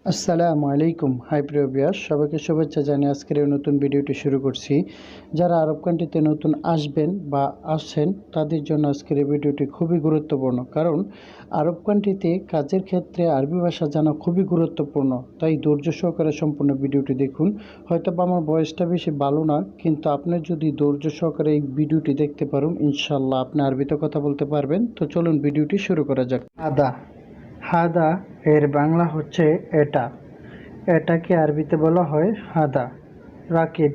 আসসালামু আলাইকুম। হাই প্রিয় ভিউয়ার্স, সবাইকে শুভেচ্ছা জানিয়ে আজকের এই নতুন ভিডিওটি শুরু করছি। যারা আরব কান্ট্রিতে নতুন আসবেন বা আসছেন তাদের জন্য আজকের এই ভিডিওটি খুবই গুরুত্বপূর্ণ, কারণ আরব কান্ট্রিতে কাজের ক্ষেত্রে আরবি ভাষা জানা খুবই গুরুত্বপূর্ণ। তাই ধৈর্য সহকারে সম্পূর্ণ ভিডিওটি দেখুন। হয়তো বা আমার ভয়েসটা বেশি ভালো না, কিন্তু আপনি যদি ধৈর্য সহকারে এই ভিডিওটি দেখতে পারেন, ইনশাল্লাহ আপনি আরবিতে কথা বলতে পারবেন। তো চলুন ভিডিওটি শুরু করা যাক। আদা হাদা এর বাংলা হচ্ছে এটা। এটাকে আরবিতে বলা হয় হাদা। রাকিব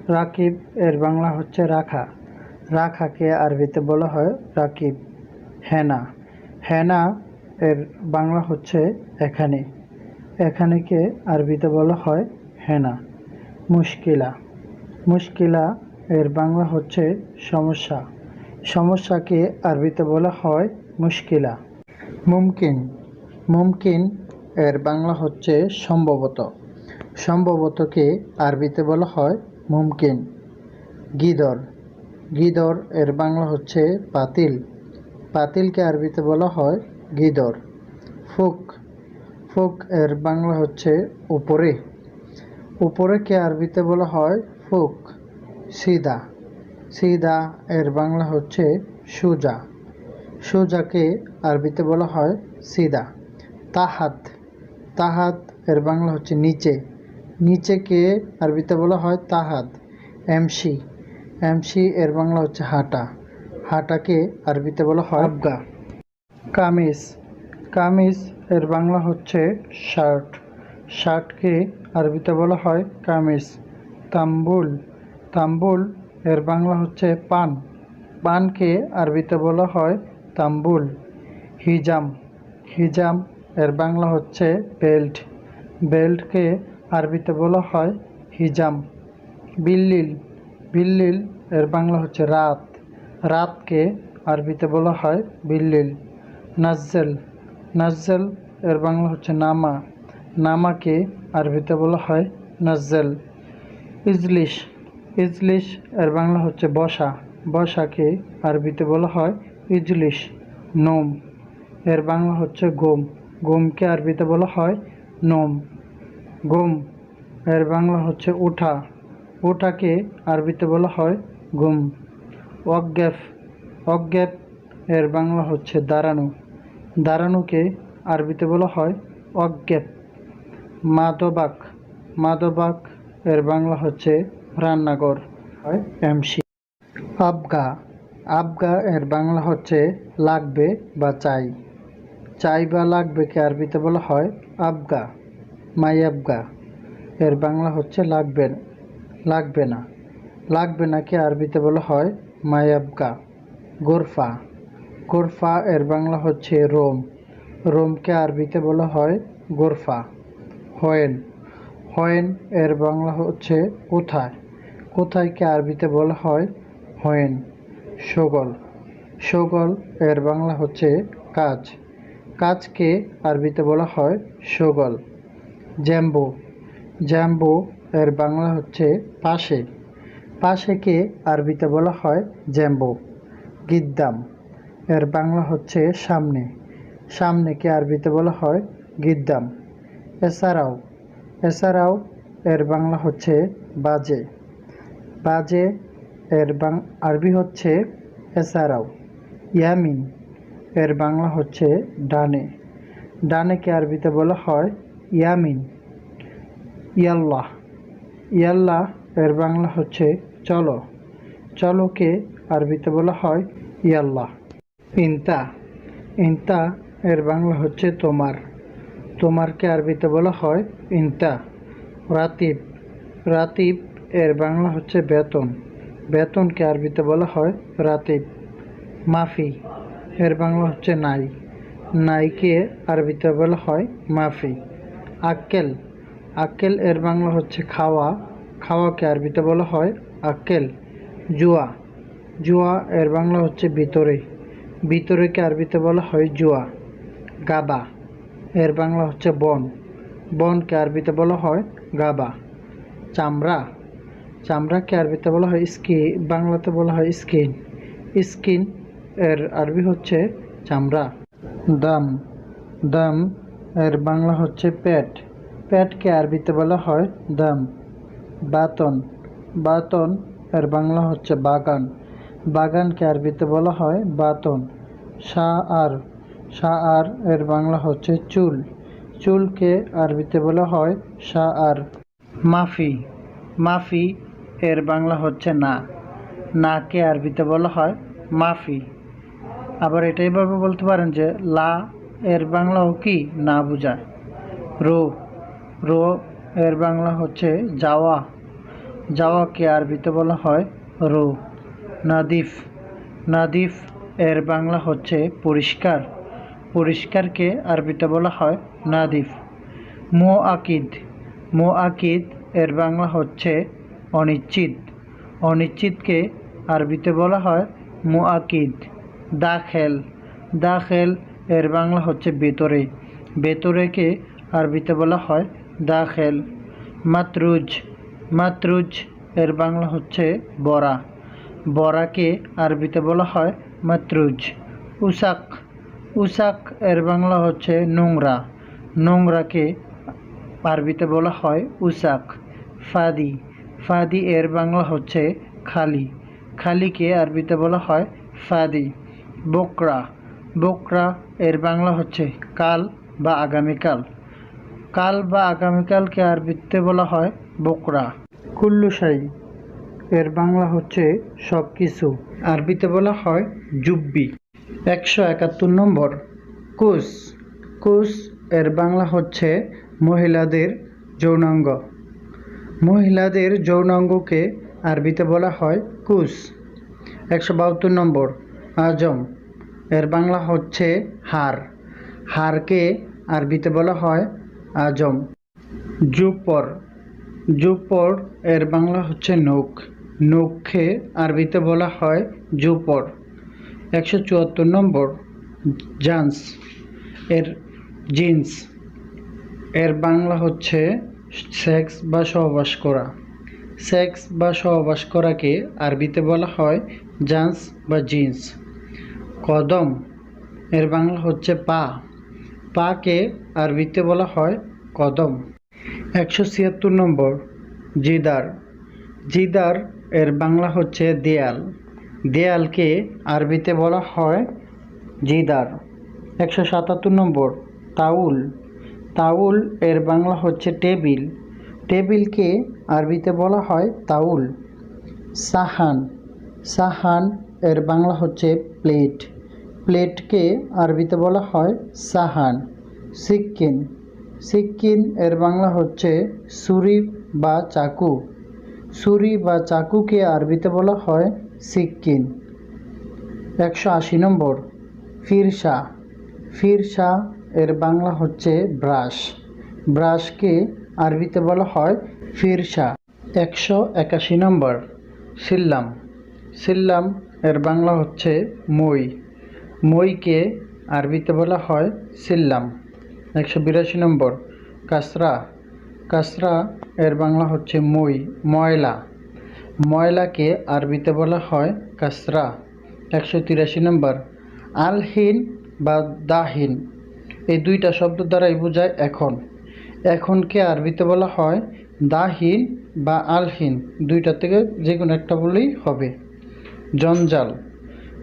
রাকিব এর বাংলা হচ্ছে রাখা। রাখাকে আরবিতে বলা হয় রাকিব। হেনা হেনা এর বাংলা হচ্ছে এখানে। এখানেকে আরবিতে বলা হয় হেনা। মুশকিলা মুশকিলা এর বাংলা হচ্ছে সমস্যা। সমস্যাকে আরবিতে বলা হয় মুশকিলা। মুমকিন মুমকিন এর বাংলা হচ্ছে সম্ভবত। সম্ভবতকে আরবিতে বলা হয় মুমকিন। গিদর গিদর এর বাংলা হচ্ছে পাতিল। পাতিলকে আরবিতে বলা হয় গিদর। ফুক ফুক এর বাংলা হচ্ছে উপরে। উপরেকে আরবিতে বলা হয় ফুক। সিদা সিদা এর বাংলা হচ্ছে সোজা। সোজাকে আরবিতে বলা হয় সিদা। তাহাত তাহাত এর বাংলা হচ্ছে নিচে। নিচেকে আরবিতে বলা হয় তাহাত। এমসি এমসি এর বাংলা হচ্ছে হাঁটা। হাঁটাকে আরবিতে বলা হয় আবগা। কামিজ কামিজ এর বাংলা হচ্ছে শার্ট। শার্টকে আরবিতে বলা হয় কামিজ। তাম্বুল তাম্বুল এর বাংলা হচ্ছে পান। পানকে আরবিতে বলা হয় তাম্বুল। হিজাম হিজাম এর বাংলা হচ্ছে বেল্ট। বেল্টকে আরবিতে বলা হয় হিজাম। বিল্লিল বিল্লিল এর বাংলা হচ্ছে রাত। রাতকে আরবিতে বলা হয় বিল্লিল। নাজ্জেল নাজ্জেল এর বাংলা হচ্ছে নামা। নামাকে আরবিতে বলা হয় নাজ্জেল। ইজলিশ ইজলিশ এর বাংলা হচ্ছে বসা। বসাকে আরবিতে বলা হয় ইজলিশ। নোম এর বাংলা হচ্ছে ঘুম। ঘুমকে আরবিতে বলা হয় নোম। ঘুম এর বাংলা হচ্ছে উঠা। ওঠাকে আরবিতে বলা হয় ঘুম। অজ্ঞেফ অজ্ঞেফ এর বাংলা হচ্ছে দাঁড়ানো। দাঁড়ানোকে আরবিতে বলা হয় অজ্ঞেপ। মাদবাক মাদবাক এর বাংলা হচ্ছে রান্নাঘর, হয় এমসি। আবগা আবগা এর বাংলা হচ্ছে লাগবে বা চাই। চাই বা লাগবেকে আরবিতে বলা হয় আবগা। মাইয়াবগা এর বাংলা হচ্ছে লাগবে লাগবে না। লাগবে নাকে আরবিতে বলা হয় মায়াবগা। গোরফা গোরফা এর বাংলা হচ্ছে রোম। রোমকে আরবিতে বলা হয় গোরফা। হয়েন হয়েন এর বাংলা হচ্ছে কোথায়। কোথায়কে আরবিতে বলা হয় হয়েন। সগল সগল এর বাংলা হচ্ছে কাজ। কাজকে আরবিতে বলা হয় সগল। জ্যাম্বো জ্যাম্বো এর বাংলা হচ্ছে পাশে। পাশেকে আরবিতে বলা হয় জ্যাম্বো। গিদ্দাম এর বাংলা হচ্ছে সামনে। সামনেকে আরবিতে বলা হয় গিদ্দাম। এছাড়াও এছাড়াও এর বাংলা হচ্ছে বাজে। বাজে এর আরবি হচ্ছে এছাড়াও। ইয়ামিন এর বাংলা হচ্ছে ডানে। ডানেকে আরবিতে বলা হয় ইয়ামিন। ইয়াল্লাহ ইয়াল্লাহ এর বাংলা হচ্ছে চলো। চলোকে আরবিতে বলা হয় ইয়াল্লাহ। ইনতা ইনতা এর বাংলা হচ্ছে তোমার। তোমারকে আরবিতে বলা হয় ইনতা। রাতিব রাতিব এর বাংলা হচ্ছে বেতন। বেতনকে আরবিতে বলা হয় রাতিব। মাফি এর বাংলা হচ্ছে নাই। নাইকে আরবিতে বলা হয় মাফি। আক্কেল আক্কেল এর বাংলা হচ্ছে খাওয়া। খাওয়াকে আরবিতে বলা হয় আক্কেল। জুয়া জুয়া এর বাংলা হচ্ছে ভিতরে। ভিতরেকে আরবিতে বলা হয় জুয়া। গাবা এর বাংলা হচ্ছে বন। বনকে আরবিতে বলা হয় গাবা। চামড়া চামড়াকে আরবিতে বলা হয় বাংলাতে বলা হয় স্কিন। স্কিন এর আরবি হচ্ছে চামড়া। দাম দাম এর বাংলা হচ্ছে পেট। পেটকে আরবিতে বলা হয় দাম। বাতন, বাতন এর বাংলা হচ্ছে বাগান। বাগানকে আরবিতে বলা হয় বাতন। শাআর, শাআর এর বাংলা হচ্ছে চুল। চুলকে আরবিতে বলা হয় শাআর। মাফি, মাফি এর বাংলা হচ্ছে না। নাকে আরবিতে বলা হয় মাফি। আবার এটা এভাবে বলতে পারেন যে লা এর বাংলাও কি না বোঝায়। রো, রো এর বাংলা হচ্ছে যাওয়া। যাওয়াকে আরবিতে বলা হয় রো। নাদিফ, নাদিফ এর বাংলা হচ্ছে পরিষ্কার। পরিষ্কারকে আরবিতে বলা হয় নাদিফ। মুআকিদ, মুআকিদ এর বাংলা হচ্ছে অনিশ্চিত। অনিশ্চিতকে আরবিতে বলা হয় মুআকিদ। দাখেল, দাখেল এর বাংলা হচ্ছে ভেতরে। ভেতরেকে আরবিতে বলা হয় দাখেল। মাতরুজ, মাতরুজ এর বাংলা হচ্ছে বড়া। বড়াকে আরবিতে বলা হয় মাতরুজ। উসাক, উসাক এর বাংলা হচ্ছে নোংরা। নোংরাকে আরবিতে বলা হয় উসাক। ফাদি, ফাদি এর বাংলা হচ্ছে খালি। খালিকে আরবিতে বলা হয় ফাদি। বকরা, বকরা এর বাংলা হচ্ছে কাল বা আগামীকাল। কাল বা আগামীকালকে আরবিতে বলা হয় বকরা। কুল্লুশাই এর বাংলা হচ্ছে সব কিছু। আরবিতে বলা হয় জুব্বি। 171 নম্বর কুস, কুস এর বাংলা হচ্ছে মহিলাদের যৌনাঙ্গ। মহিলাদের যৌনাঙ্গকে আরবিতে বলা হয় কুস। 172 নম্বর আজম এর বাংলা হচ্ছে হার। হারকে আরবিতে বলা হয় আজম। জুপর, জুপর এর বাংলা হচ্ছে নখ। নখকে আরবিতে বলা হয় জুপর। 174 নম্বর জান্স এর জিন্স এর বাংলা হচ্ছে সেক্স বা সহবাস করা। সেক্স বা সহবাস করাকে আরবিতে বলা হয় জান্স বা জিন্স। কদম এর বাংলা হচ্ছে পা। পাকে আরবিতে বলা হয় কদম। 176 নম্বর জিদার, জিদার এর বাংলা হচ্ছে দেয়াল। দেয়ালকে আরবিতে বলা হয় জিদার। 177 নম্বর তাউল, তাউল এর বাংলা হচ্ছে টেবিল। টেবিলকে আরবিতে বলা হয় তাউল। সাহান, সাহান এর বাংলা হচ্ছে প্লেট। প্লেটকে আরবিতে বলা হয় সাহান। সিক্কিন, সিক্কিন এর বাংলা হচ্ছে ছুরি বা চাকু। ছুরি বা চাকুকে আরবিতে বলা হয় সিক্কিন। 180 নম্বর ফিরসা, ফিরসা এর বাংলা হচ্ছে ব্রাশ। ব্রাশকে আরবিতে বলা হয় ফিরসা। 181 নম্বর সিল্লাম, সিল্লাম এর বাংলা হচ্ছে মই। মইকে আরবিতে বলা হয় সিল্লাম। 182 নম্বর কাসরা, কাসরা এর বাংলা হচ্ছে মই, ময়লা। ময়লাকে আরবিতে বলা হয় কাসরা। 183 নম্বর আলহিন বা দাহিন, এই দুইটা শব্দ দ্বারাই বোঝায় এখন। এখনকে আরবিতে বলা হয় দাহিন বা আলহিন, দুইটা থেকে যে কোনো একটা বললেই হবে। জঞ্জাল,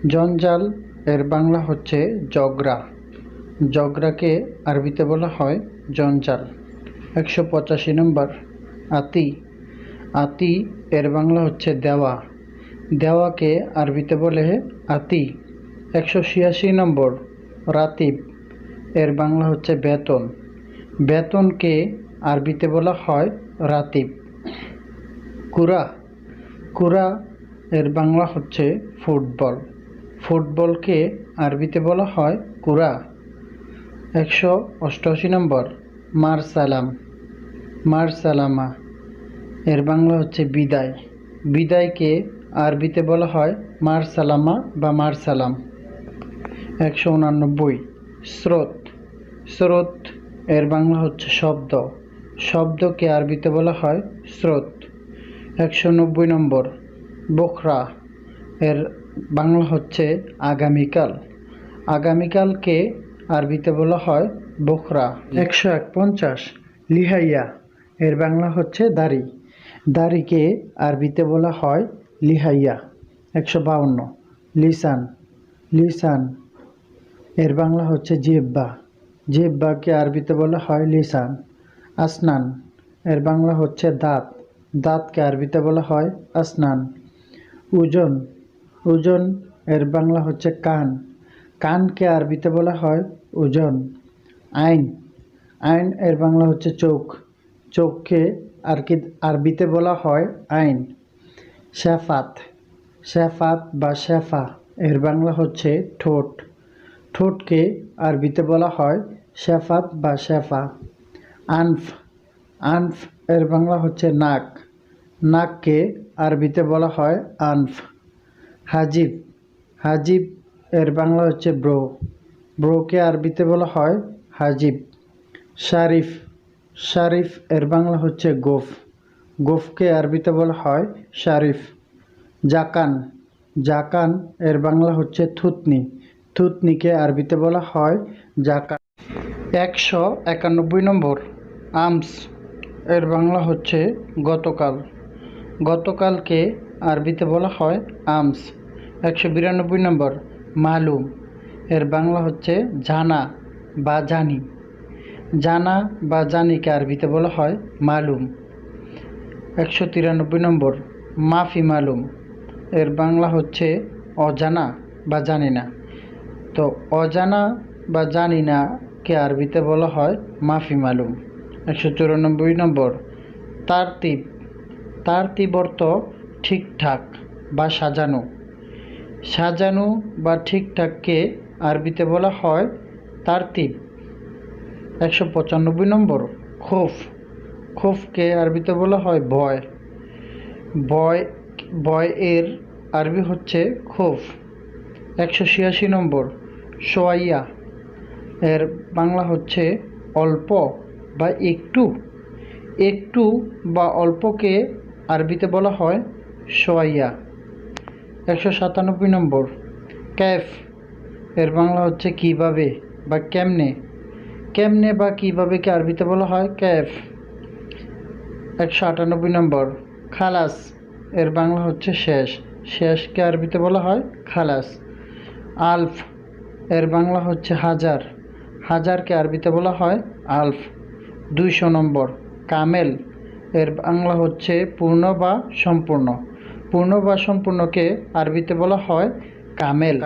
জঞ্জাল এর বাংলা হচ্ছে জগরা। জগরাকে আরবিতে বলা হয় জঞ্জাল। 185 নম্বর আতি, আতি এর বাংলা হচ্ছে দেওয়া। দেওয়াকে আরবিতে বলে আতি। 186 নম্বর রাতিব এর বাংলা হচ্ছে বেতন। বেতনকে আরবিতে বলা হয় রাতিব। কুরা, কুরা এর বাংলা হচ্ছে ফুটবল। ফুটবলকে আরবিতে বলা হয় কুরা। 188 নম্বর মারসালাম, মারসালামা এর বাংলা হচ্ছে বিদায়। বিদায়কে আরবিতে বলা হয় মারসালামা বা মারসালাম। 189 স্রোত, স্রোত এর বাংলা হচ্ছে শব্দ। শব্দকে আরবিতে বলা হয় স্রোত। 190 নম্বর বখরা এর বাংলা হচ্ছে আগামীকাল। আগামীকালকে আরবিতে বলা হয় বখরা। 151 লিহাইয়া এর বাংলা হচ্ছে দাড়ি। দাড়িকে আরবিতে বলা হয় লিহাইয়া। 152। লিসান। লিসান এর বাংলা হচ্ছে জিহ্বা। জিহ্বাকে আরবিতে বলা হয় লিসান। আসনান এর বাংলা হচ্ছে দাঁত। দাঁতকে আরবিতে বলা হয় আসনান। ওজন। ওজন এর বাংলা হচ্ছে কান। কানকে আরবিতে বলা হয় ওজন। আইন। আইন এর বাংলা হচ্ছে চোখ। চোখকে আরবিতে বলা হয় আইন। শেফাত। শেফাত বা শেফা এর বাংলা হচ্ছে ঠোঁট। ঠোঁটকে আরবিতে বলা হয় শেফাত বা শেফা। আনফ। আনফ এর বাংলা হচ্ছে নাক। নাককে আরবিতে বলা হয় আনফ। হাজিব। হাজিব এর বাংলা হচ্ছে ব্রো। ব্রোকে আরবিতে বলা হয় হাজিব। শারিফ। শারিফ এর বাংলা হচ্ছে গোফ। গোফকে আরবিতে বলা হয় শারিফ। জাকান। জাকান এর বাংলা হচ্ছে থুতনি। থুতনিকে আরবিতে বলা হয় জাকান। 191 নম্বর। আমস এর বাংলা হচ্ছে গতকাল। গতকালকে আরবিতে বলা হয় আমস। 192 নম্বর। মালুম এর বাংলা হচ্ছে জানা বা জানি। জানা বা জানিকে আরবিতে বলা হয় মালুম। 193 নম্বর। মাফি মালুম এর বাংলা হচ্ছে অজানা বা জানি না। তো অজানা বা জানি না কে আরবিতে বলা হয় মাফি মালুম। 194 নম্বর। তারতিব। তারতিব অর্থ ঠিকঠাক বা সাজানো। সাজানো বা ঠিকঠাককে আরবিতে বলা হয় তারতিব। 195 নম্বর। খোফ। খোফকে আরবিতে বলা হয় ভয়। ভয় ভয় এর আরবি হচ্ছে খোফ। 186 নম্বর। সোয়াইয়া এর বাংলা হচ্ছে অল্প বা একটু। একটু বা অল্পকে আরবিতে বলা হয় সোয়াইয়া। 197 নম্বর। ক্যাফ এর বাংলা হচ্ছে কিভাবে বা কেমনে। কেমনে বা কীভাবেকে আরবিতে বলা হয় ক্যাফ। 198 নম্বর। খালাস এর বাংলা হচ্ছে শেষ। শেষকে আরবিতে বলা হয় খালাস। আলফ এর বাংলা হচ্ছে হাজার। হাজারকে আরবিতে বলা হয় আলফ। 200 নম্বর। কামেল এর বাংলা হচ্ছে পূর্ণ বা সম্পূর্ণ। পূর্ণ বা সম্পূর্ণকে আরবিতে বলা হয় কামেল।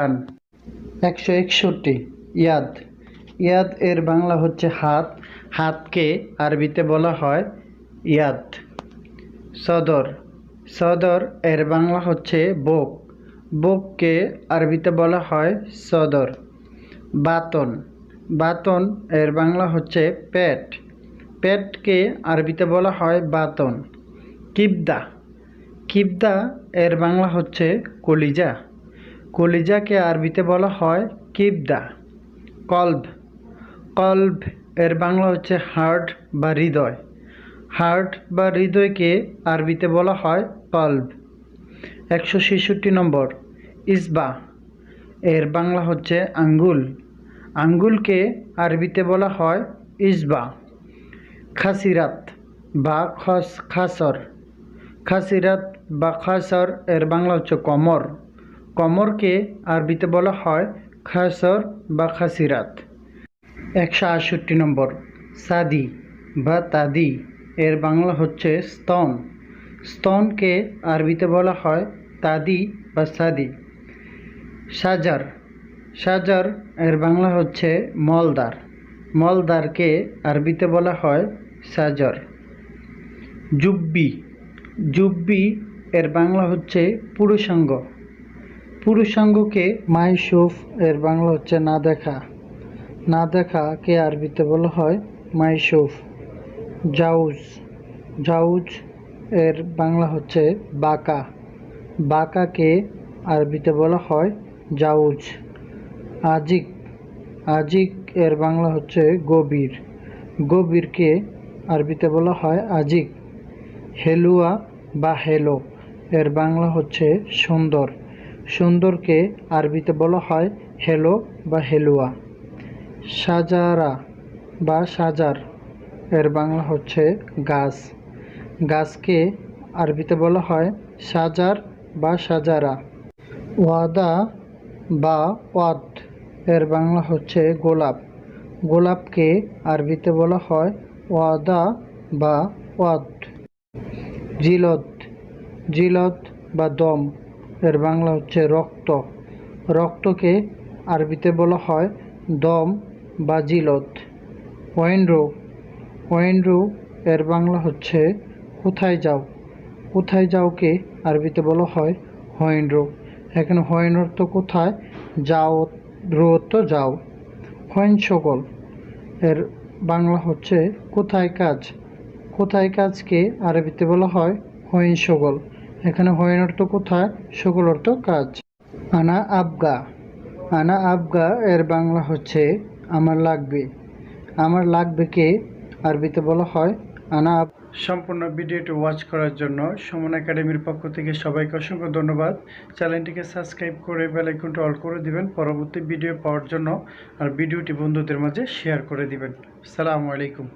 161। ইয়াদ। ইয়াদ এর বাংলা হচ্ছে হাত। হাতকে আরবিতে বলা হয় ইয়াদ। সদর। সদর এর বাংলা হচ্ছে বুক। বুককে আরবিতে বলা হয় সদর। বাতন। বাতন এর বাংলা হচ্ছে পেট। পেটকে আরবিতে বলা হয় বাতন। কিবদা। কিবদা এর বাংলা হচ্ছে কলিজা। কলিজাকে আরবিতে বলা হয় কিবদা। কলব। কলব এর বাংলা হচ্ছে হার্ট বা হৃদয়। হার্ট বা হৃদয়কে আরবিতে বলা হয় কলব। 166 নম্বর। ইসবা এর বাংলা হচ্ছে আঙ্গুল। আঙ্গুলকে আরবিতে বলা হয় ইসবা। খাসিরাত বা খাসর। খাসিরাত বা খাসর এর বাংলা হচ্ছে কমর। কমরকে আরবিতে বলা হয় খাসর বা খাসিরাত। 168 নম্বর। সাদি বা তাদি এর বাংলা হচ্ছে স্তন। স্তনকে আরবিতে বলা হয় তাদি বা সাদি। সাজার। সাজার এর বাংলা হচ্ছে মলদার। মলদারকে আরবিতে বলা হয় সাজার। জুব্বি। জুব্বি এর বাংলা হচ্ছে পুরুষাঙ্গ। পুরুষাঙ্গকে মাইশুফ এর বাংলা হচ্ছে না দেখা। না দেখাকে আরবিতে বলা হয় মাইশুফ। জাউজ। জাউজ এর বাংলা হচ্ছে বাঁকা। বাঁকাকে আরবিতে বলা হয় জাউজ। আজিক। আজিক এর বাংলা হচ্ছে গভীর। গভীরকে আরবিতে বলা হয় আজিক। হেলুয়া বা হেলো এর বাংলা হচ্ছে সুন্দর। সুন্দরকে আরবিতে বলা হয় হেলো বা হেলুয়া। সাজারা বা সাজার এর বাংলা হচ্ছে গাছ। গাছকে আরবিতে বলা হয় সাজার বা সাজারা। ওয়াদা বা ওয়াদ এর বাংলা হচ্ছে গোলাপ। গোলাপকে আরবিতে বলা হয় ওয়াদা বা ওয়াদ। জিলদ জিলদ বা দম এর বাংলা হচ্ছে রক্ত। রক্তকে আরবিতে বলা হয় দম বা জিলদ। ওয়েনরো ওয়েনরো এর বাংলা হচ্ছে কোথায় যাও। কোথায় যাওকে আরবিতে বলা হয় হোয়েনরো। এখানে হোয়েন অর্থ কোথায়, যাও রো অর্থ যাও। হোয়েন সকল এর বাংলা হচ্ছে কোথায় কাজ। কোথায় কাজকে আরবিতে বলা হয় হোয়েন সকল। এখানে হোয়েন অর্থ কোথায়, সকল অর্থ কাজ। আনা আবগা আনা আবগা এর বাংলা হচ্ছে আমার লাগবে। আমার লাগবেকে আরবিতে বলা হয় আনা আব। সম্পূর্ণ ভিডিওটি ওয়াচ করার জন্য সুমন একাডেমির পক্ষ থেকে সবাইকে অসংখ্য ধন্যবাদ। চ্যানেলটিকে সাবস্ক্রাইব করে বেল আইকনটি অল করে দিবেন পরবর্তী ভিডিও পাওয়ার জন্য, আর ভিডিওটি বন্ধুদের মাঝে শেয়ার করে দিবেন। আসসালামু আলাইকুম।